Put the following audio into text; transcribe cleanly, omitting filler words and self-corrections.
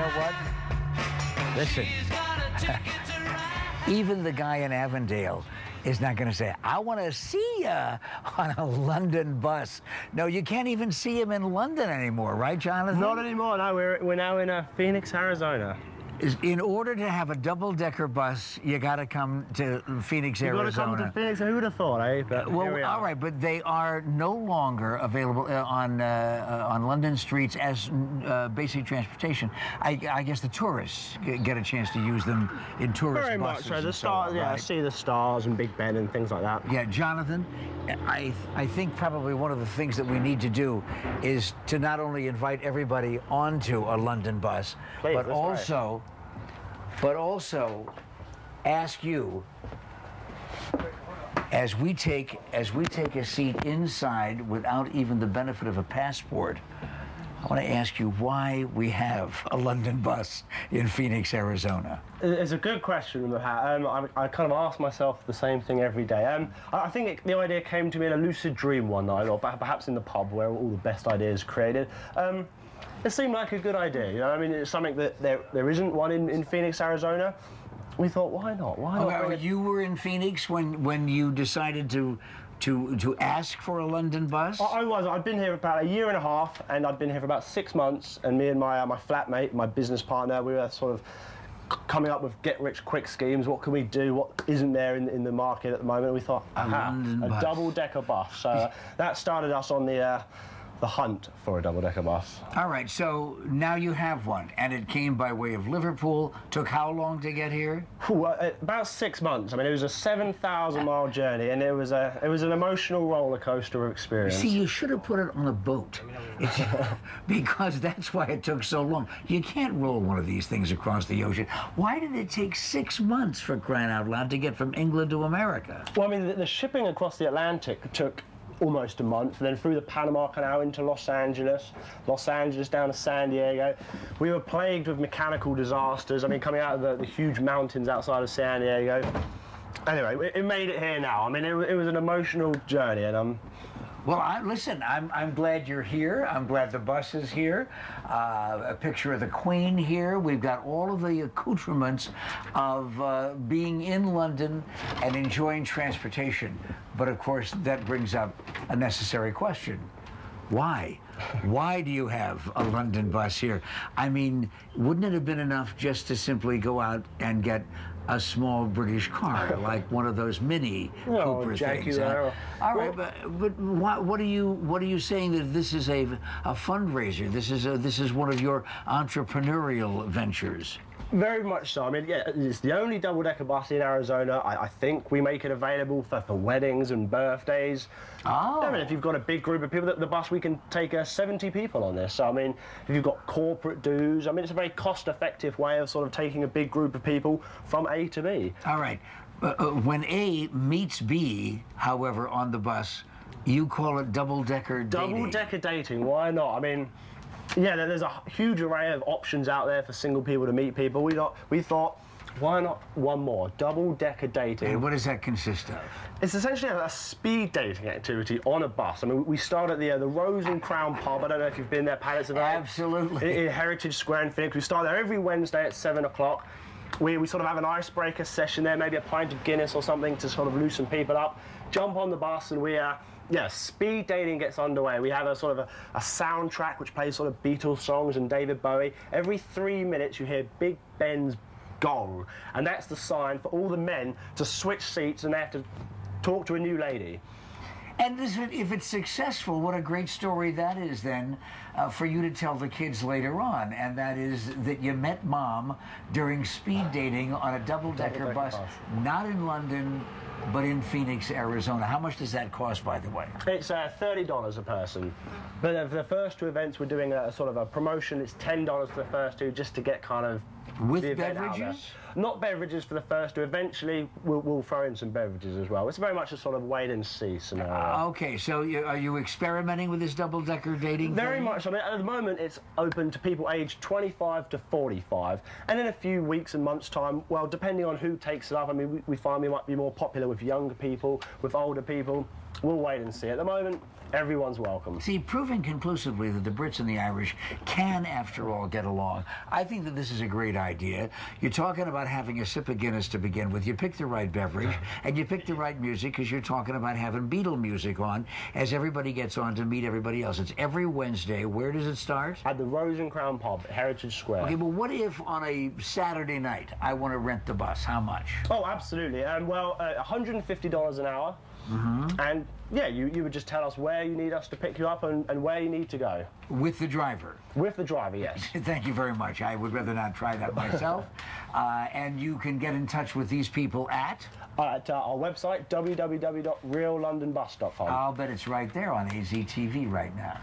know what? Listen, even the guy in Avondale is not going to say, I want to see you on a London bus. No, you can't even see him in London anymore, right, Jonathan? Not anymore, no. We're now in Phoenix, Arizona. In order to have a double-decker bus, you got to come to Phoenix, Arizona. You've got to come to Phoenix. Who would have thought, eh? But well, all right, but they are no longer available on London streets as basic transportation. I guess the tourists get a chance to use them in tourist Very buses. much so. The stars, yeah, right? See the stars and Big Ben and things like that. Yeah, Jonathan, I think probably one of the things that we need to do is to not only invite everybody onto a London bus, Please, but also ask you, as we take a seat inside without even the benefit of a passport, I want to ask you why we have a London bus in Phoenix, Arizona. It's a good question, Mahat. I kind of ask myself the same thing every day. I think the idea came to me in a lucid dream one night, or perhaps in the pub where all the best ideas are created. It seemed like a good idea, you know. I mean, it's something that there isn't one in Phoenix, Arizona. We thought, why not? Why not? Oh, you were in Phoenix when you decided to ask for a London bus? I was. I'd been here about a year and a half, and I'd been here for about 6 months. And me and my flatmate, my business partner, we were sort of coming up with get-rich-quick schemes. What can we do? What isn't there in the market at the moment? We thought, a double-decker bus. So that started us on the hunt for a double-decker bus. All right, so now you have one, and it came by way of Liverpool. Took how long to get here? About 6 months. I mean, it was a 7,000-mile journey, and it was an emotional roller coaster of experience. See, you should have put it on a boat, because that's why it took so long. You can't roll one of these things across the ocean. Why did it take 6 months, for crying out loud, to get from England to America? Well, I mean, the shipping across the Atlantic took almost a month, and then through the Panama Canal into Los Angeles down to San Diego. We were plagued with mechanical disasters. I mean, coming out of the huge mountains outside of San Diego. Anyway, it made it here now. I mean, it was an emotional journey, and well, listen, I'm glad you're here. I'm glad the bus is here. A picture of the Queen here. We've got all of the accoutrements of being in London and enjoying transportation. But of course, that brings up a necessary question. Why? Why do you have a London bus here? I mean, wouldn't it have been enough just to simply go out and get a small British car, like one of those mini Cooper things? Huh? All right, but what are you saying that this is a fundraiser? This is one of your entrepreneurial ventures. Very much so. I mean, yeah, it's the only double-decker bus in Arizona. I think we make it available for weddings and birthdays. Oh. I mean, if you've got a big group of people, the bus, we can take 70 people on this. So, I mean, if you've got corporate dues, I mean, it's a very cost-effective way of sort of taking a big group of people from A to B. All right. When A meets B, however, on the bus, you call it double-decker dating. Double-decker dating, why not? I mean, yeah, there's a huge array of options out there for single people to meet people. We thought, why not one more? Double-decker dating. And what does that consist of? It's essentially a speed dating activity on a bus. I mean, we start at the Rose and Crown pub. I don't know if you've been there, Pat. It's absolutely. In Heritage Square in Phoenix. We start there every Wednesday at 7 o'clock. We sort of have an icebreaker session there, maybe a pint of Guinness or something to sort of loosen people up. Jump on the bus and yeah, speed dating gets underway. We have a sort of a soundtrack which plays sort of Beatles songs and David Bowie. Every 3 minutes you hear Big Ben's gong, and that's the sign for all the men to switch seats, and they have to talk to a new lady. And if it's successful, what a great story that is then for you to tell the kids later on. And that is that you met Mom during speed dating on a double-decker bus, not in London, but in Phoenix, Arizona. How much does that cost, by the way? It's $30 a person. But for the first 2 events, we're doing a sort of a promotion. It's $10 for the first 2, just to get kind of with beverages? Not beverages for the first 2. Eventually, we'll throw in some beverages as well. It's very much a sort of wait-and-see scenario. Okay, so are you experimenting with this double-decker dating Very thing? much. I mean, at the moment, it's open to people aged 25 to 45. And in a few weeks and months' time, well, depending on who takes it up, I mean, we find we might be more popular with younger people, with older people. we'll wait and see. At the moment, everyone's welcome. See, proving conclusively that the Brits and the Irish can, after all, get along. I think that this is a great idea. You're talking about having a sip of Guinness to begin with. You pick the right beverage, and you pick the right music, because you're talking about having Beatle music on as everybody gets on to meet everybody else. It's every Wednesday. Where does it start? At the Rose and Crown Pub at Heritage Square. Okay, but what if on a Saturday night I want to rent the bus? How much? Oh, absolutely. Well, $150 an hour. And yeah, you would just tell us where you need us to pick you up and where you need to go. With the driver? With the driver, yes. Thank you very much. I would rather not try that myself. And you can get in touch with these people at our website, www.reallondonbus.com. I'll bet it's right there on AZTV right now.